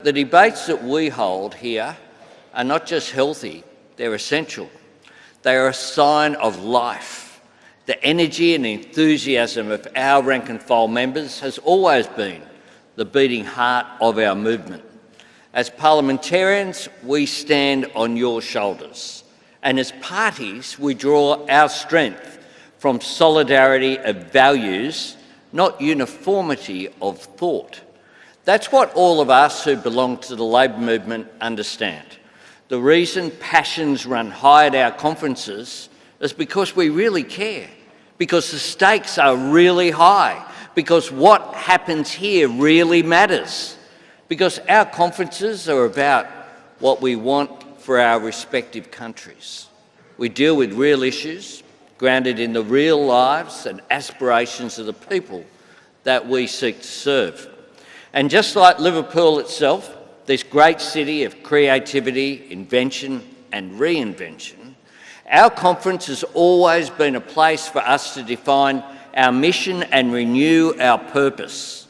The debates that we hold here are not just healthy, they're essential. They are a sign of life. The energy and enthusiasm of our rank and file members has always been the beating heart of our movement. As parliamentarians, we stand on your shoulders. And as parties, we draw our strength from solidarity of values, not uniformity of thought. That's what all of us who belong to the Labor movement understand. The reason passions run high at our conferences is because we really care, because the stakes are really high, because what happens here really matters, because our conferences are about what we want for our respective countries. We deal with real issues, grounded in the real lives and aspirations of the people that we seek to serve. And just like Liverpool itself, this great city of creativity, invention and reinvention, our conference has always been a place for us to define our mission and renew our purpose.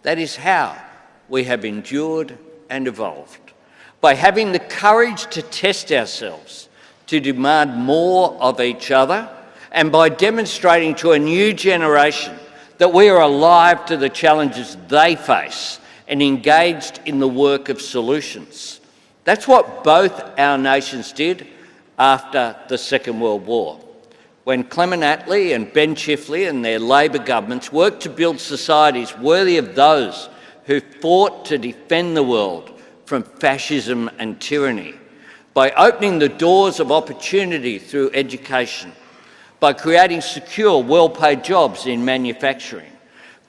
That is how we have endured and evolved, by having the courage to test ourselves, to demand more of each other, and by demonstrating to a new generation that we are alive to the challenges they face and engaged in the work of solutions. That's what both our nations did after the Second World War, when Clement Attlee and Ben Chifley and their Labor governments worked to build societies worthy of those who fought to defend the world from fascism and tyranny, by opening the doors of opportunity through education, by creating secure, well-paid jobs in manufacturing,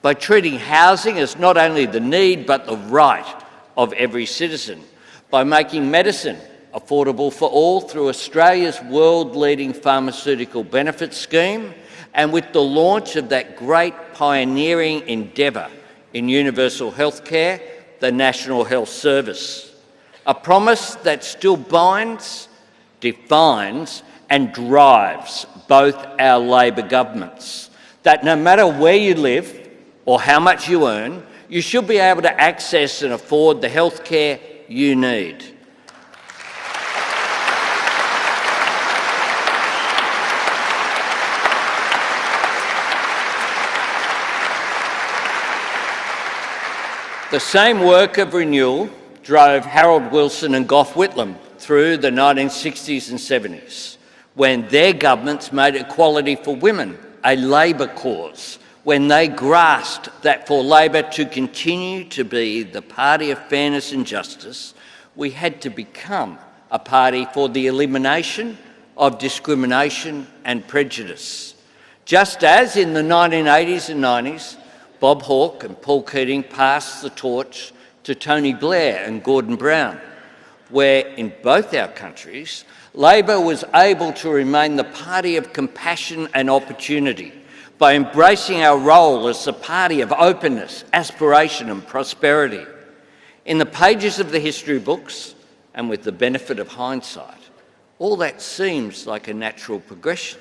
by treating housing as not only the need but the right of every citizen, by making medicine affordable for all through Australia's world-leading pharmaceutical benefits scheme, and with the launch of that great pioneering endeavour in universal healthcare, the National Health Service. A promise that still binds, defines and drives both our Labor governments, that no matter where you live or how much you earn, you should be able to access and afford the healthcare you need. The same work of renewal drove Harold Wilson and Gough Whitlam through the 1960s and 70s, when their governments made equality for women a Labor cause, when they grasped that for Labor to continue to be the party of fairness and justice, we had to become a party for the elimination of discrimination and prejudice. Just as in the 1980s and 90s, Bob Hawke and Paul Keating passed the torch to Tony Blair and Gordon Brown, where in both our countries, Labor was able to remain the party of compassion and opportunity by embracing our role as the party of openness, aspiration and prosperity. In the pages of the history books, and with the benefit of hindsight, all that seems like a natural progression,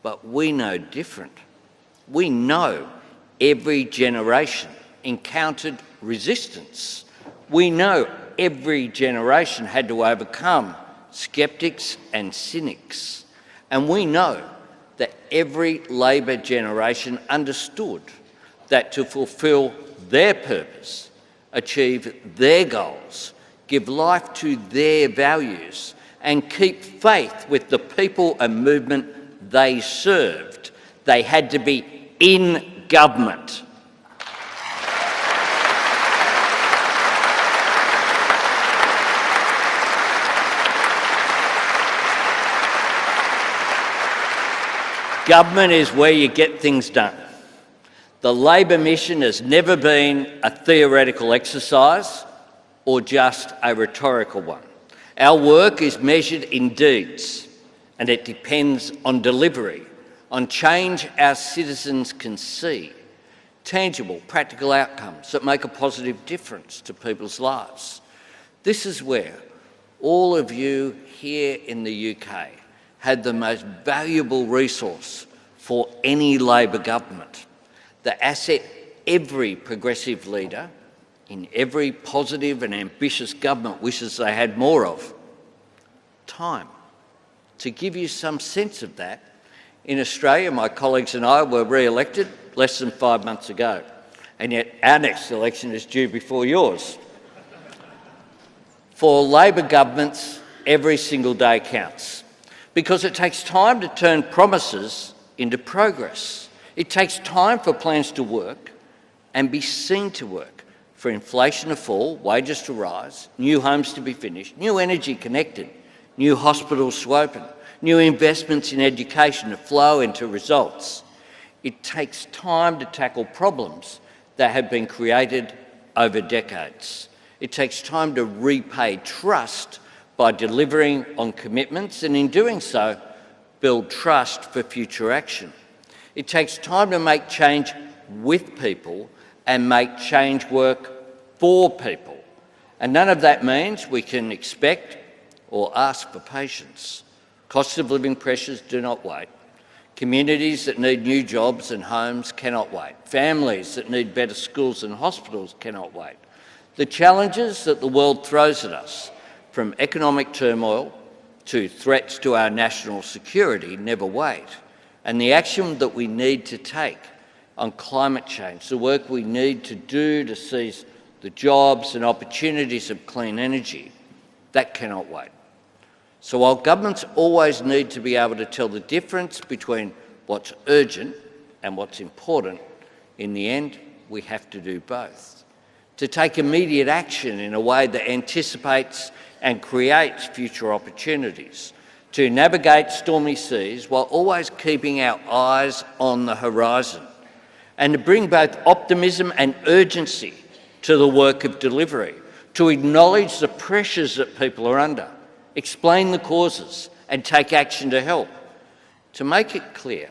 but we know different. We know every generation encountered resistance. We know every generation had to overcome sceptics and cynics. And we know that every Labor generation understood that to fulfil their purpose, achieve their goals, give life to their values, and keep faith with the people and movement they served, they had to be in government. Government is where you get things done. The Labor mission has never been a theoretical exercise or just a rhetorical one. Our work is measured in deeds, and it depends on delivery, on change our citizens can see, tangible, practical outcomes that make a positive difference to people's lives. This is where all of you here in the UK had the most valuable resource for any Labor government, the asset every progressive leader in every positive and ambitious government wishes they had more of? Time. To give you some sense of that, in Australia, my colleagues and I were re-elected less than 5 months ago, and yet our next election is due before yours. For Labor governments, every single day counts, because it takes time to turn promises into progress. It takes time for plans to work and be seen to work, for inflation to fall, wages to rise, new homes to be finished, new energy connected, new hospitals to open, new investments in education to flow into results. It takes time to tackle problems that have been created over decades. It takes time to repay trust by delivering on commitments and, in doing so, build trust for future action. It takes time to make change with people and make change work for people. And none of that means we can expect or ask for patience. Cost of living pressures do not wait. Communities that need new jobs and homes cannot wait. Families that need better schools and hospitals cannot wait. The challenges that the world throws at us, from economic turmoil to threats to our national security, never wait. And the action that we need to take on climate change, the work we need to do to seize the jobs and opportunities of clean energy, that cannot wait. So while governments always need to be able to tell the difference between what's urgent and what's important, in the end, we have to do both. To take immediate action in a way that anticipates and creates future opportunities, to navigate stormy seas while always keeping our eyes on the horizon, and to bring both optimism and urgency to the work of delivery, to acknowledge the pressures that people are under, explain the causes and take action to help. To make it clear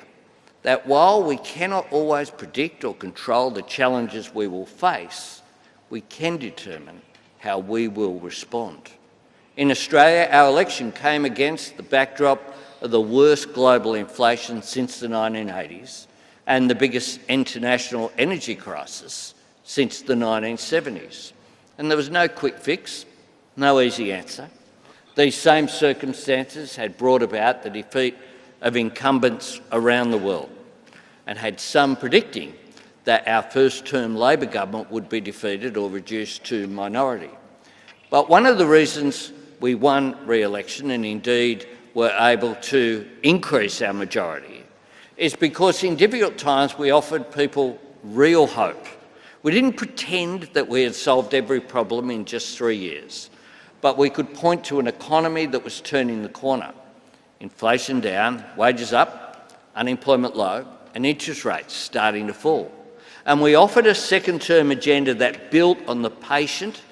that while we cannot always predict or control the challenges we will face, we can determine how we will respond. In Australia, our election came against the backdrop of the worst global inflation since the 1980s and the biggest international energy crisis since the 1970s. And there was no quick fix, no easy answer. These same circumstances had brought about the defeat of incumbents around the world, and had some predicting that our first-term Labor government would be defeated or reduced to minority. But one of the reasons we won re-election, and indeed were able to increase our majority, is because in difficult times we offered people real hope. We didn't pretend that we had solved every problem in just 3 years, but we could point to an economy that was turning the corner. Inflation down, wages up, unemployment low, and interest rates starting to fall. And we offered a second-term agenda that built on the patient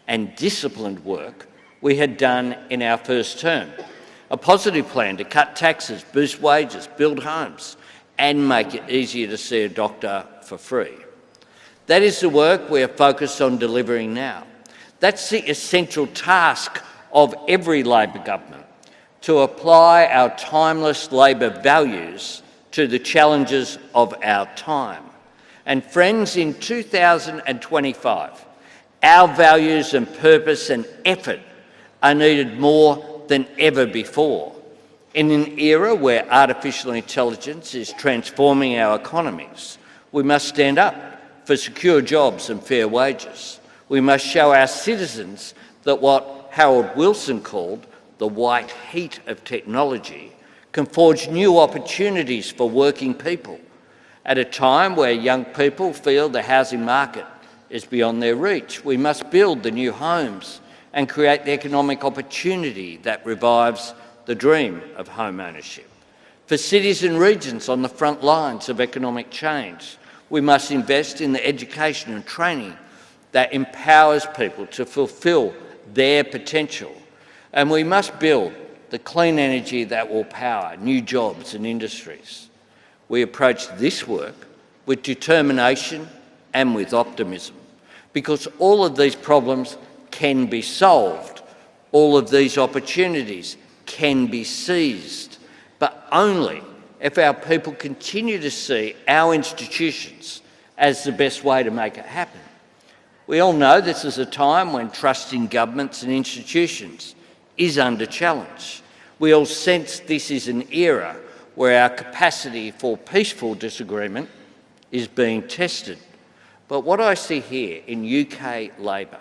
and disciplined work we had done in our first term. A positive plan to cut taxes, boost wages, build homes, and make it easier to see a doctor for free. That is the work we are focused on delivering now. That's the essential task of every Labor government, to apply our timeless Labor values to the challenges of our time. And friends, in 2025, our values and purpose and effort are needed more than ever before. In an era where artificial intelligence is transforming our economies, we must stand up for secure jobs and fair wages. We must show our citizens that what Harold Wilson called the white heat of technology can forge new opportunities for working people. At a time where young people feel the housing market is beyond their reach, we must build the new homes and create the economic opportunity that revives the dream of home ownership. For cities and regions on the front lines of economic change, we must invest in the education and training that empowers people to fulfil their potential. And we must build the clean energy that will power new jobs and industries. We approach this work with determination and with optimism, because all of these problems can be solved, all of these opportunities can be seized, but only if our people continue to see our institutions as the best way to make it happen. We all know this is a time when trust in governments and institutions is under challenge. We all sense this is an era where our capacity for peaceful disagreement is being tested. But what I see here in UK Labor,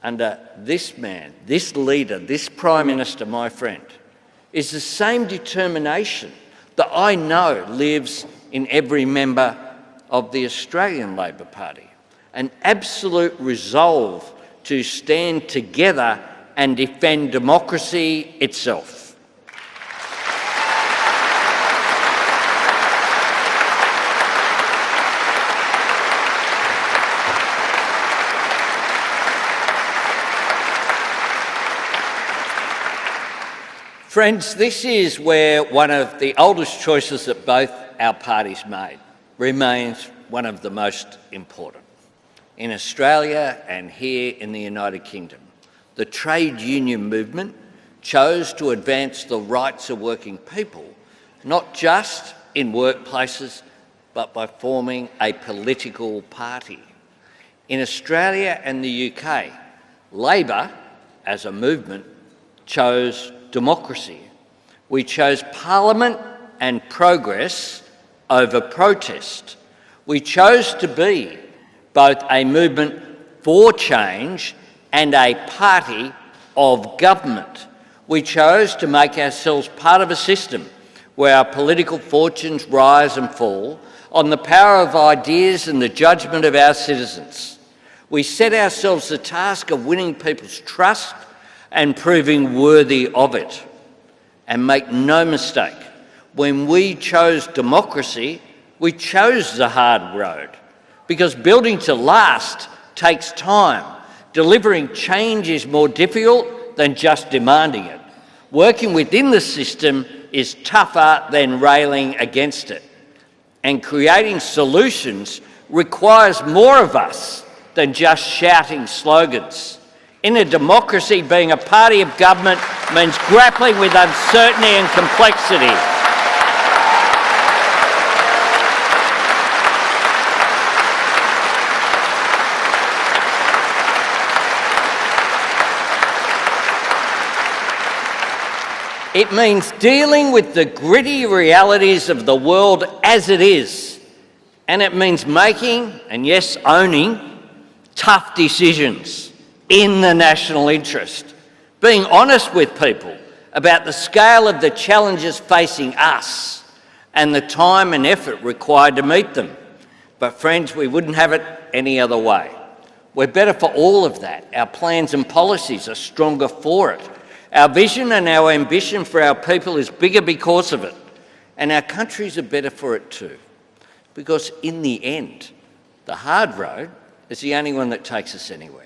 under this man, this leader, this Prime Minister, my friend, is the same determination that I know lives in every member of the Australian Labor Party, an absolute resolve to stand together and defend democracy itself. Friends, this is where one of the oldest choices that both our parties made remains one of the most important. In Australia and here in the United Kingdom, the trade union movement chose to advance the rights of working people, not just in workplaces, but by forming a political party. In Australia and the UK, Labor, as a movement, chose democracy. We chose Parliament and progress over protest. We chose to be both a movement for change and a party of government. We chose to make ourselves part of a system where our political fortunes rise and fall on the power of ideas and the judgment of our citizens. We set ourselves the task of winning people's trust and proving worthy of it. And make no mistake, when we chose democracy, we chose the hard road, because building to last takes time. Delivering change is more difficult than just demanding it. Working within the system is tougher than railing against it. And creating solutions requires more of us than just shouting slogans. In a democracy, being a party of government means grappling with uncertainty and complexity. It means dealing with the gritty realities of the world as it is. And it means making, and yes, owning, tough decisions in the national interest, being honest with people about the scale of the challenges facing us and the time and effort required to meet them. But friends, we wouldn't have it any other way. We're better for all of that. Our plans and policies are stronger for it. Our vision and our ambition for our people is bigger because of it. And our countries are better for it too. Because in the end, the hard road is the only one that takes us anywhere.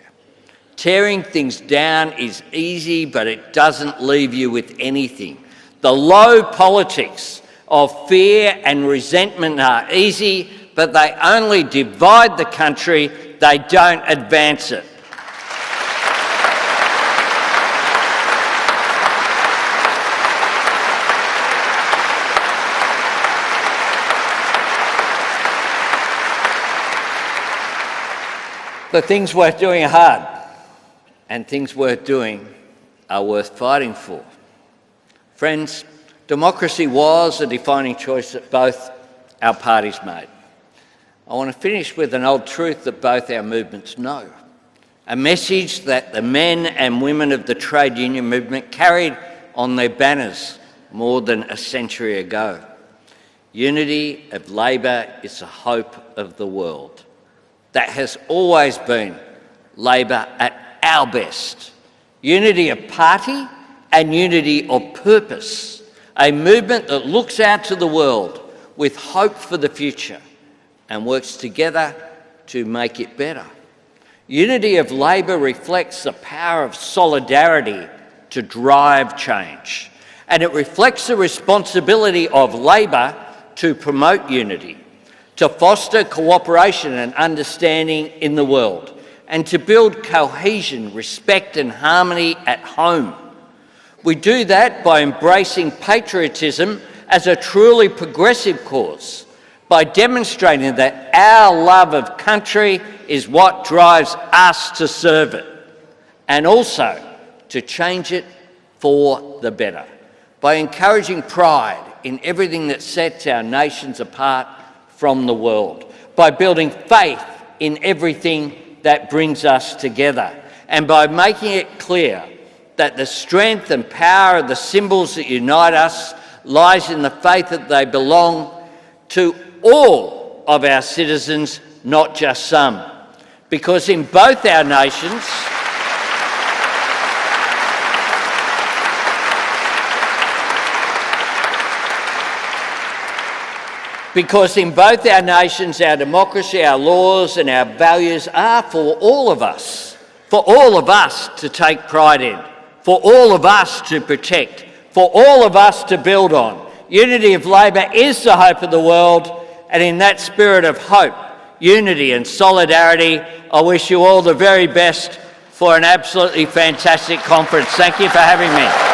Tearing things down is easy, but it doesn't leave you with anything. The low politics of fear and resentment are easy, but they only divide the country, they don't advance it. The things worth doing are hard. And things worth doing are worth fighting for. Friends, democracy was a defining choice that both our parties made. I want to finish with an old truth that both our movements know, a message that the men and women of the trade union movement carried on their banners more than a century ago. Unity of Labor is the hope of the world. That has always been Labor at our best. Unity of party and unity of purpose. A movement that looks out to the world with hope for the future and works together to make it better. Unity of Labor reflects the power of solidarity to drive change. And it reflects the responsibility of Labor to promote unity, to foster cooperation and understanding in the world, and to build cohesion, respect and harmony at home. We do that by embracing patriotism as a truly progressive cause, by demonstrating that our love of country is what drives us to serve it, and also to change it for the better, by encouraging pride in everything that sets our nations apart from the world, by building faith in everything that brings us together, and by making it clear that the strength and power of the symbols that unite us lies in the faith that they belong to all of our citizens, not just some. Because in both our nations, our democracy, our laws and our values are for all of us to take pride in, for all of us to protect, for all of us to build on. Unity of Labor is the hope of the world, and in that spirit of hope, unity and solidarity, I wish you all the very best for an absolutely fantastic conference. Thank you for having me.